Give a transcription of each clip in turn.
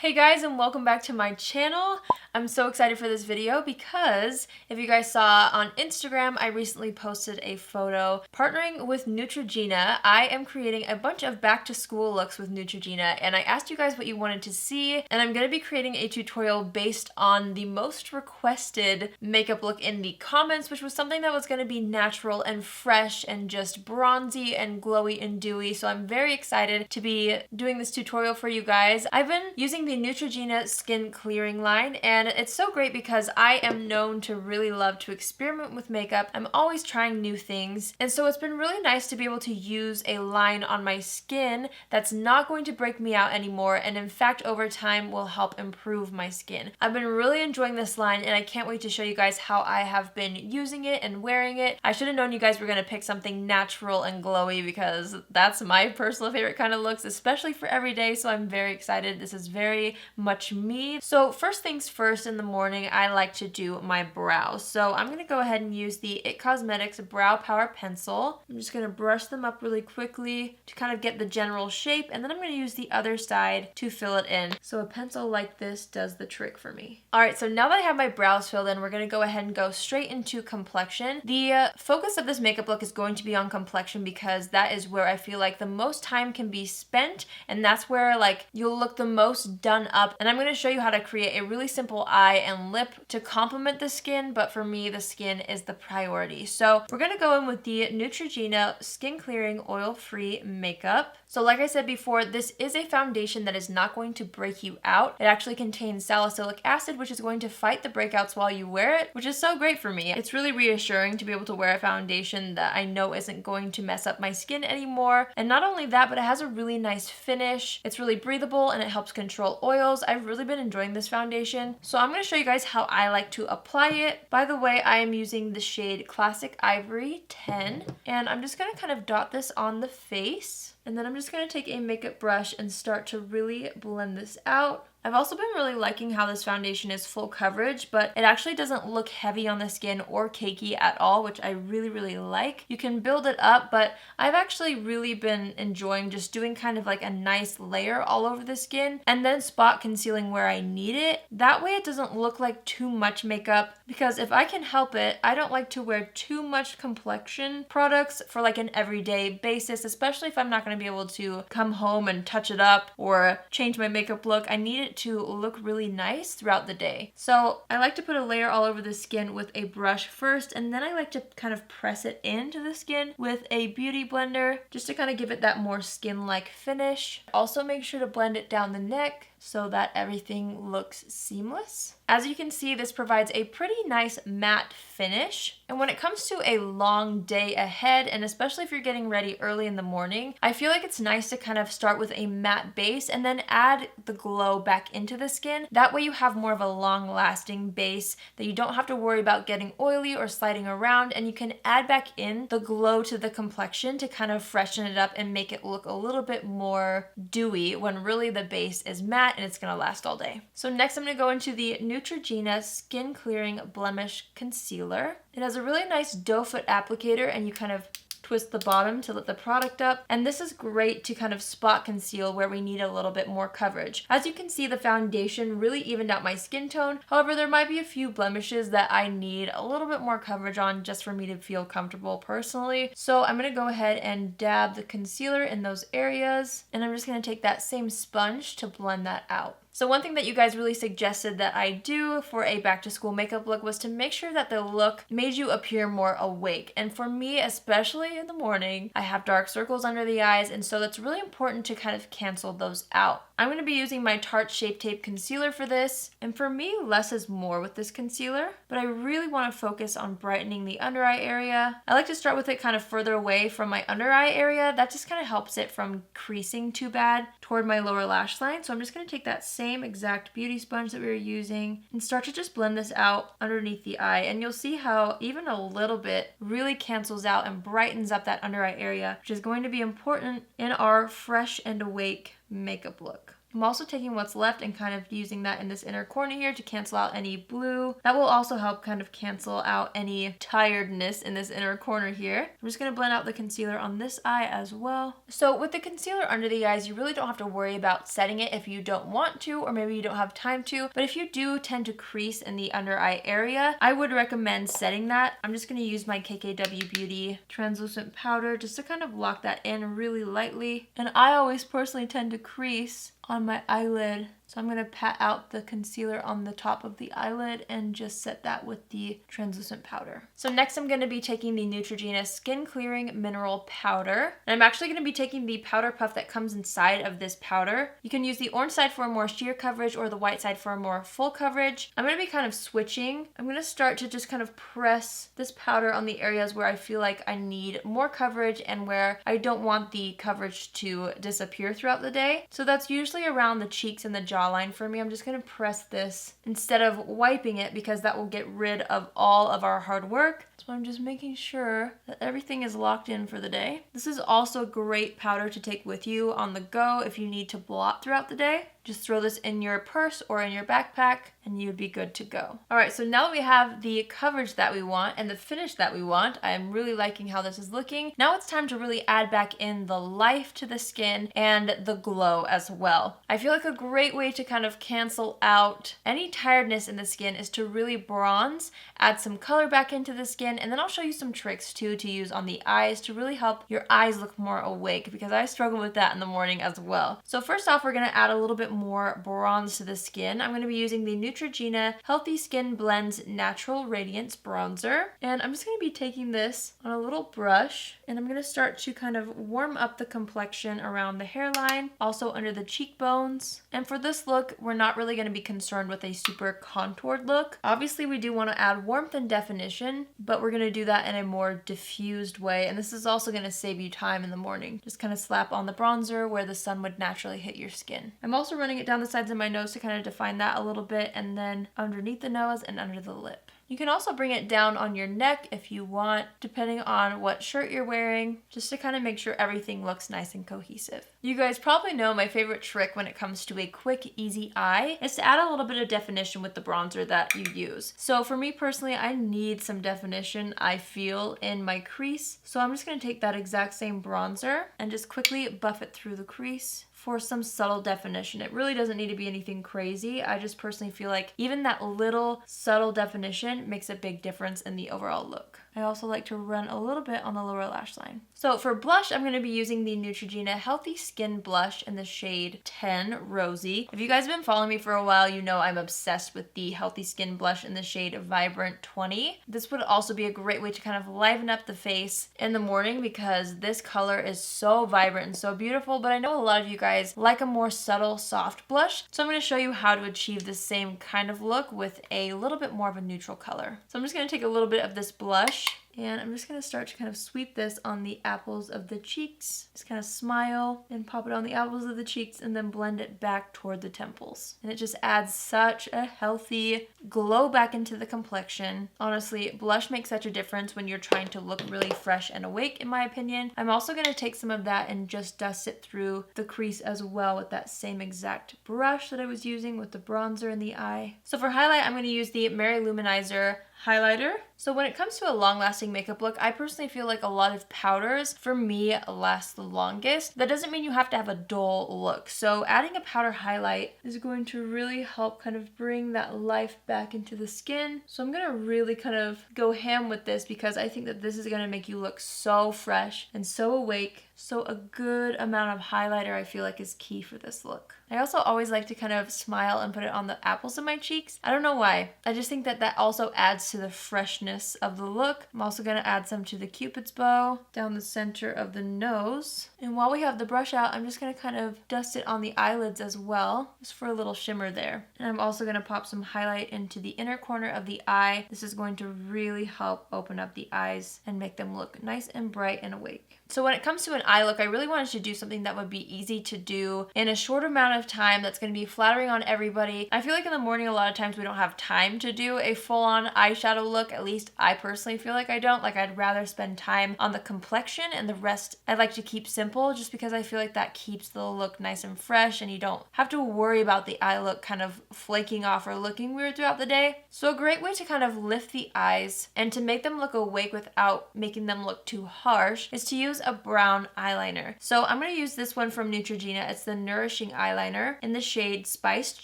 Hey guys, and welcome back to my channel. I'm so excited for this video because if you guys saw on Instagram, I recently posted a photo partnering with Neutrogena. I am creating a bunch of back to school looks with Neutrogena, and I asked you guys what you wanted to see, and I'm going to be creating a tutorial based on the most requested makeup look in the comments, which was something that was going to be natural and fresh and just bronzy and glowy and dewy. So I'm very excited to be doing this tutorial for you guys. I've been using the Neutrogena SkinClearing line, and it's so great because I am known to really love to experiment with makeup. I'm always trying new things, and so it's been really nice to be able to use a line on my skin that's not going to break me out anymore, and in fact over time will help improve my skin. I've been really enjoying this line, and I can't wait to show you guys how I have been using it and wearing it. I should have known you guys were going to pick something natural and glowy because that's my personal favorite kind of looks, especially for every day, so I'm very excited. This is very much me. So first things first, in the morning I like to do my brows. So I'm going to go ahead and use the It Cosmetics Brow Power Pencil. I'm just going to brush them up really quickly to kind of get the general shape, and then I'm going to use the other side to fill it in. So a pencil like this does the trick for me. Alright, so now that I have my brows filled in, we're going to go ahead and go straight into complexion. The focus of this makeup look is going to be on complexion because that is where I feel like the most time can be spent, and that's where like you'll look the most done up. And I'm going to show you how to create a really simple eye and lip to complement the skin, but for me the skin is the priority. So we're going to go in with the Neutrogena SkinClearing Oil-Free Makeup. So like I said before, this is a foundation that is not going to break you out. It actually contains salicylic acid, which is going to fight the breakouts while you wear it, which is so great for me. It's really reassuring to be able to wear a foundation that I know isn't going to mess up my skin anymore. And not only that, but it has a really nice finish. It's really breathable and it helps control oils. I've really been enjoying this foundation. So I'm going to show you guys how I like to apply it. By the way, I am using the shade Classic Ivory 10, and I'm just going to kind of dot this on the face. And then I'm just going to take a makeup brush and start to really blend this out. I've also been really liking how this foundation is full coverage, but it actually doesn't look heavy on the skin or cakey at all, which I really like. You can build it up, but I've actually really been enjoying just doing kind of like a nice layer all over the skin and then spot concealing where I need it. That way it doesn't look like too much makeup, because if I can help it, I don't like to wear too much complexion products for like an everyday basis, especially if I'm not going to be able to come home and touch it up or change my makeup look. I need it to look really nice throughout the day. So I like to put a layer all over the skin with a brush first, and then I like to kind of press it into the skin with a beauty blender just to kind of give it that more skin-like finish. Also make sure to blend it down the neck so that everything looks seamless. As you can see, this provides a pretty nice matte finish. And when it comes to a long day ahead, and especially if you're getting ready early in the morning, I feel like it's nice to kind of start with a matte base and then add the glow back into the skin. That way you have more of a long-lasting base that you don't have to worry about getting oily or sliding around, and you can add back in the glow to the complexion to kind of freshen it up and make it look a little bit more dewy when really the base is matte and it's gonna last all day. So next I'm gonna go into the Neutrogena SkinClearing Blemish Concealer. It has a really nice doe foot applicator, and you kind of twist the bottom to let the product up, and this is great to kind of spot conceal where we need a little bit more coverage. As you can see, the foundation really evened out my skin tone. However, there might be a few blemishes that I need a little bit more coverage on just for me to feel comfortable personally. So I'm going to go ahead and dab the concealer in those areas, and I'm just going to take that same sponge to blend that out. So one thing that you guys really suggested that I do for a back to school makeup look was to make sure that the look made you appear more awake. And for me, especially in the morning, I have dark circles under the eyes, and so that's really important to kind of cancel those out. I'm going to be using my Tarte Shape Tape Concealer for this, and for me, less is more with this concealer, but I really want to focus on brightening the under eye area. I like to start with it kind of further away from my under eye area. That just kind of helps it from creasing too bad toward my lower lash line. So I'm just going to take that same exact beauty sponge that we were using and start to just blend this out underneath the eye, and you'll see how even a little bit really cancels out and brightens up that under eye area, which is going to be important in our fresh and awake makeup look. I'm also taking what's left and kind of using that in this inner corner here to cancel out any blue. That will also help kind of cancel out any tiredness in this inner corner here. I'm just going to blend out the concealer on this eye as well. So with the concealer under the eyes, you really don't have to worry about setting it if you don't want to, or maybe you don't have time to. But if you do tend to crease in the under eye area, I would recommend setting that. I'm just going to use my KKW Beauty translucent powder just to kind of lock that in really lightly. And I always personally tend to crease on my eyelid, so I'm going to pat out the concealer on the top of the eyelid and just set that with the translucent powder. So next I'm going to be taking the Neutrogena Skin Clearing Mineral Powder. And I'm actually going to be taking the powder puff that comes inside of this powder. You can use the orange side for a more sheer coverage or the white side for a more full coverage. I'm going to be kind of switching. I'm going to start to just kind of press this powder on the areas where I feel like I need more coverage and where I don't want the coverage to disappear throughout the day. So that's usually around the cheeks and the jawline for me. I'm just going to press this instead of wiping it because that will get rid of all of our hard work. So I'm just making sure that everything is locked in for the day. This is also great powder to take with you on the go if you need to blot throughout the day. Just throw this in your purse or in your backpack and you'd be good to go. All right, so now that we have the coverage that we want and the finish that we want, I am really liking how this is looking. Now it's time to really add back in the life to the skin and the glow as well. I feel like a great way to kind of cancel out any tiredness in the skin is to really bronze, add some color back into the skin, and then I'll show you some tricks too to use on the eyes to really help your eyes look more awake, because I struggle with that in the morning as well. So first off, we're gonna add a little bit more bronze to the skin. I'm going to be using the Neutrogena Healthy Skin Blends Natural Radiance Bronzer. And I'm just going to be taking this on a little brush and I'm going to start to kind of warm up the complexion around the hairline, also under the cheekbones. And for this look, we're not really going to be concerned with a super contoured look. Obviously, we do want to add warmth and definition, but we're going to do that in a more diffused way. And this is also going to save you time in the morning. Just kind of slap on the bronzer where the sun would naturally hit your skin. I'm also running it down the sides of my nose to kind of define that a little bit, and then underneath the nose and under the lip. You can also bring it down on your neck if you want, depending on what shirt you're wearing, just to kind of make sure everything looks nice and cohesive. You guys probably know my favorite trick when it comes to a quick, easy eye is to add a little bit of definition with the bronzer that you use. So for me personally, I need some definition, I feel, in my crease. So I'm just going to take that exact same bronzer and just quickly buff it through the crease for some subtle definition. It really doesn't need to be anything crazy. I just personally feel like even that little subtle definition makes a big difference in the overall look. I also like to run a little bit on the lower lash line. So for blush, I'm going to be using the Neutrogena Healthy Skin Blush in the shade 10 Rosy. If you guys have been following me for a while, you know I'm obsessed with the Healthy Skin Blush in the shade Vibrant 20. This would also be a great way to kind of liven up the face in the morning because this color is so vibrant and so beautiful, but I know a lot of you guys like a more subtle, soft blush. So I'm going to show you how to achieve the same kind of look with a little bit more of a neutral color. So I'm just going to take a little bit of this blush and I'm just going to start to kind of sweep this on the apples of the cheeks. Just kind of smile and pop it on the apples of the cheeks and then blend it back toward the temples. And it just adds such a healthy glow back into the complexion. Honestly, blush makes such a difference when you're trying to look really fresh and awake, in my opinion. I'm also going to take some of that and just dust it through the crease as well with that same exact brush that I was using with the bronzer in the eye. So for highlight, I'm going to use the Mary Luminizer highlighter. So when it comes to a long-lasting makeup look, I personally feel like a lot of powders, for me, last the longest. That doesn't mean you have to have a dull look. So adding a powder highlight is going to really help kind of bring that life back into the skin. So I'm going to really kind of go ham with this because I think that this is going to make you look so fresh and so awake. So a good amount of highlighter I feel like is key for this look. I also always like to kind of smile and put it on the apples of my cheeks. I don't know why. I just think that that also adds to the freshness of the look. I'm also going to add some to the Cupid's bow down the center of the nose. And while we have the brush out, I'm just going to kind of dust it on the eyelids as well, just for a little shimmer there. And I'm also going to pop some highlight into the inner corner of the eye. This is going to really help open up the eyes and make them look nice and bright and awake. So when it comes to an eye look, I really wanted to do something that would be easy to do in a short amount of time that's going to be flattering on everybody. I feel like in the morning a lot of times we don't have time to do a full-on eyeshadow look. At least I personally feel like I don't. Like I'd rather spend time on the complexion, and the rest I'd like to keep simple, just because I feel like that keeps the look nice and fresh and you don't have to worry about the eye look kind of flaking off or looking weird throughout the day. So a great way to kind of lift the eyes and to make them look awake without making them look too harsh is to use a brown eyeliner. So I'm going to use this one from Neutrogena. It's the Nourishing Eyeliner in the shade Spiced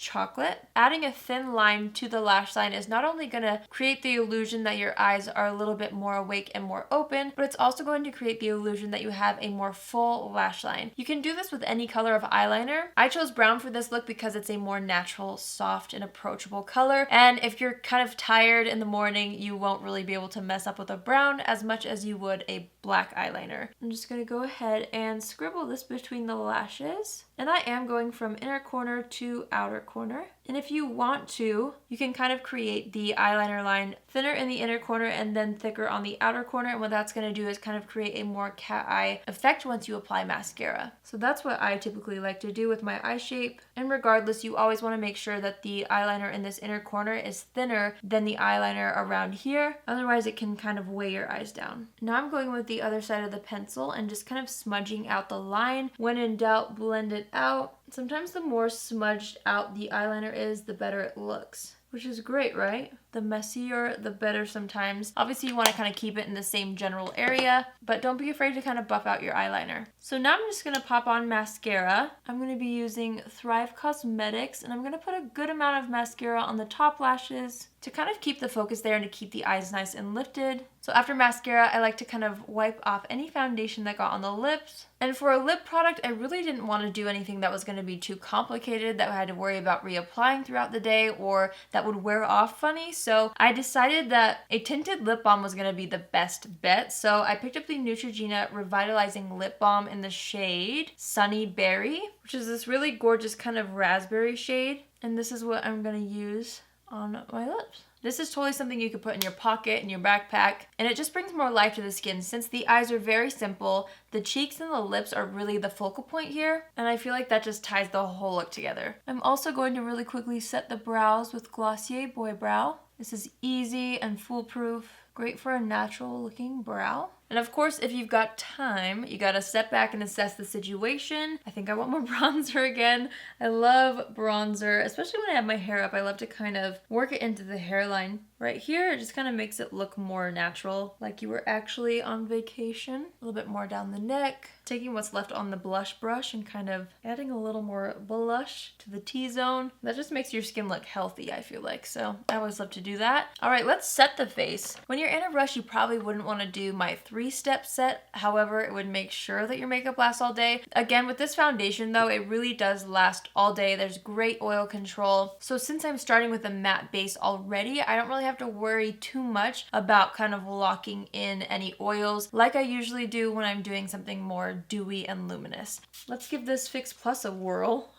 Chocolate. Adding a thin line to the lash line is not only going to create the illusion that your eyes are a little bit more awake and more open, but it's also going to create the illusion that you have a more full lash line. You can do this with any color of eyeliner. I chose brown for this look because it's a more natural, soft, and approachable color. And if you're kind of tired in the morning, you won't really be able to mess up with a brown as much as you would a black eyeliner. I'm just going to go ahead and scribble this between the lashes. And I am going from inner corner to outer corner. And if you want to, you can kind of create the eyeliner line thinner in the inner corner and then thicker on the outer corner. And what that's going to do is kind of create a more cat eye effect once you apply mascara. So that's what I typically like to do with my eye shape. And regardless, you always want to make sure that the eyeliner in this inner corner is thinner than the eyeliner around here. Otherwise, it can kind of weigh your eyes down. Now I'm going with the other side of the pencil and just kind of smudging out the line. When in doubt, blend it out. Sometimes the more smudged out the eyeliner is, the better it looks, which is great, right? The messier, the better sometimes. Obviously, you want to kind of keep it in the same general area, but don't be afraid to kind of buff out your eyeliner. So now I'm just going to pop on mascara. I'm going to be using Thrive Cosmetics, and I'm going to put a good amount of mascara on the top lashes to kind of keep the focus there and to keep the eyes nice and lifted. So after mascara, I like to kind of wipe off any foundation that got on the lips. And for a lip product, I really didn't want to do anything that was going to be too complicated, that I had to worry about reapplying throughout the day, or that would wear off funny. So I decided that a tinted lip balm was going to be the best bet. So I picked up the Neutrogena Revitalizing Lip Balm in the shade Sunny Berry, which is this really gorgeous kind of raspberry shade. And this is what I'm going to use on my lips. This is totally something you could put in your pocket, in your backpack, and it just brings more life to the skin. Since the eyes are very simple, the cheeks and the lips are really the focal point here, and I feel like that just ties the whole look together. I'm also going to really quickly set the brows with Glossier Boy Brow. This is easy and foolproof, great for a natural looking brow. And of course, if you've got time, you gotta step back and assess the situation. I think I want more bronzer again. I love bronzer, especially when I have my hair up. I love to kind of work it into the hairline. Right here, it just kind of makes it look more natural, like you were actually on vacation. A little bit more down the neck. Taking what's left on the blush brush and kind of adding a little more blush to the T-zone. That just makes your skin look healthy, I feel like. So I always love to do that. All right, let's set the face. When you're in a rush, you probably wouldn't want to do my 3-step set. However, it would make sure that your makeup lasts all day. Again, with this foundation though, it really does last all day. There's great oil control. So since I'm starting with a matte base already, I don't really have to worry too much about kind of locking in any oils like I usually do when I'm doing something more dewy and luminous. Let's give this Fix Plus a whirl.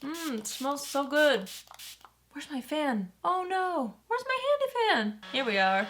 It smells so good. Where's my fan? Oh no, where's my handy fan? Here we are.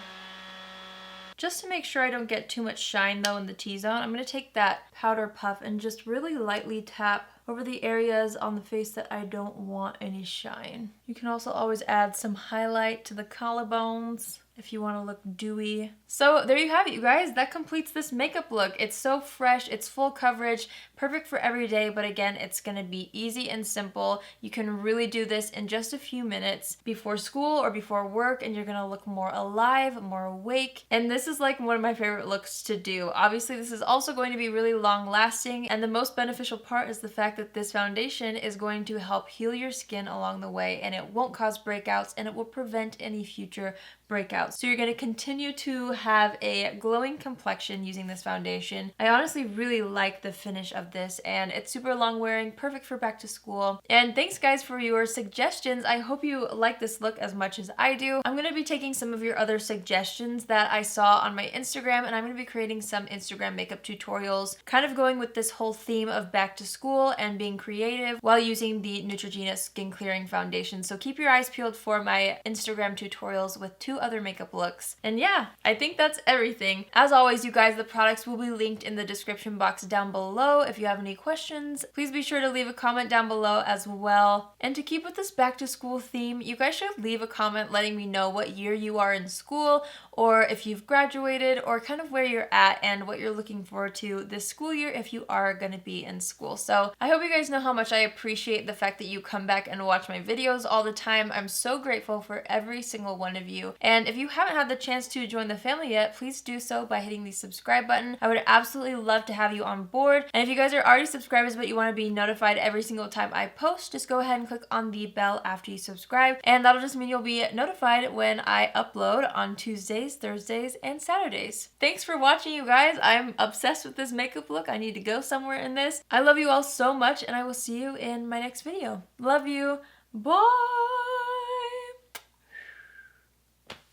Just to make sure I don't get too much shine though in the T-zone, I'm going to take that powder puff and just really lightly tap over the areas on the face that I don't want any shine. You can also always add some highlight to the collarbones if you want to look dewy. So there you have it, you guys. That completes this makeup look. It's so fresh, it's full coverage, perfect for every day, but again, it's gonna be easy and simple. You can really do this in just a few minutes before school or before work, and you're gonna look more alive, more awake. And this is like one of my favorite looks to do. Obviously, this is also going to be really long lasting, and the most beneficial part is the fact that this foundation is going to help heal your skin along the way, and it won't cause breakouts, and it will prevent any future breakouts. So you're going to continue to have a glowing complexion using this foundation. I honestly really like the finish of this, and it's super long wearing, perfect for back to school. And thanks guys for your suggestions. I hope you like this look as much as I do. I'm going to be taking some of your other suggestions that I saw on my Instagram, and I'm going to be creating some Instagram makeup tutorials, kind of going with this whole theme of back to school and being creative while using the Neutrogena SkinClearing foundation. So keep your eyes peeled for my Instagram tutorials with 2 other makeup looks. And yeah, I think that's everything. As always, you guys, the products will be linked in the description box down below. If you have any questions, please be sure to leave a comment down below as well. And to keep with this back to school theme, you guys should leave a comment letting me know what year you are in school, or if you've graduated, or kind of where you're at and what you're looking forward to this school year if you are going to be in school. So I hope you guys know how much I appreciate the fact that you come back and watch my videos all the time. I'm so grateful for every single one of you. And if you haven't had the chance to join the family yet, please do so by hitting the subscribe button. I would absolutely love to have you on board. And if you guys are already subscribers but you want to be notified every single time I post, just go ahead and click on the bell after you subscribe, and that'll just mean you'll be notified when I upload on Tuesdays, Thursdays, and Saturdays. Thanks for watching, you guys. I'm obsessed with this makeup look. I need to go somewhere in this. I love you all so much, and I will see you in my next video. Love you. Bye!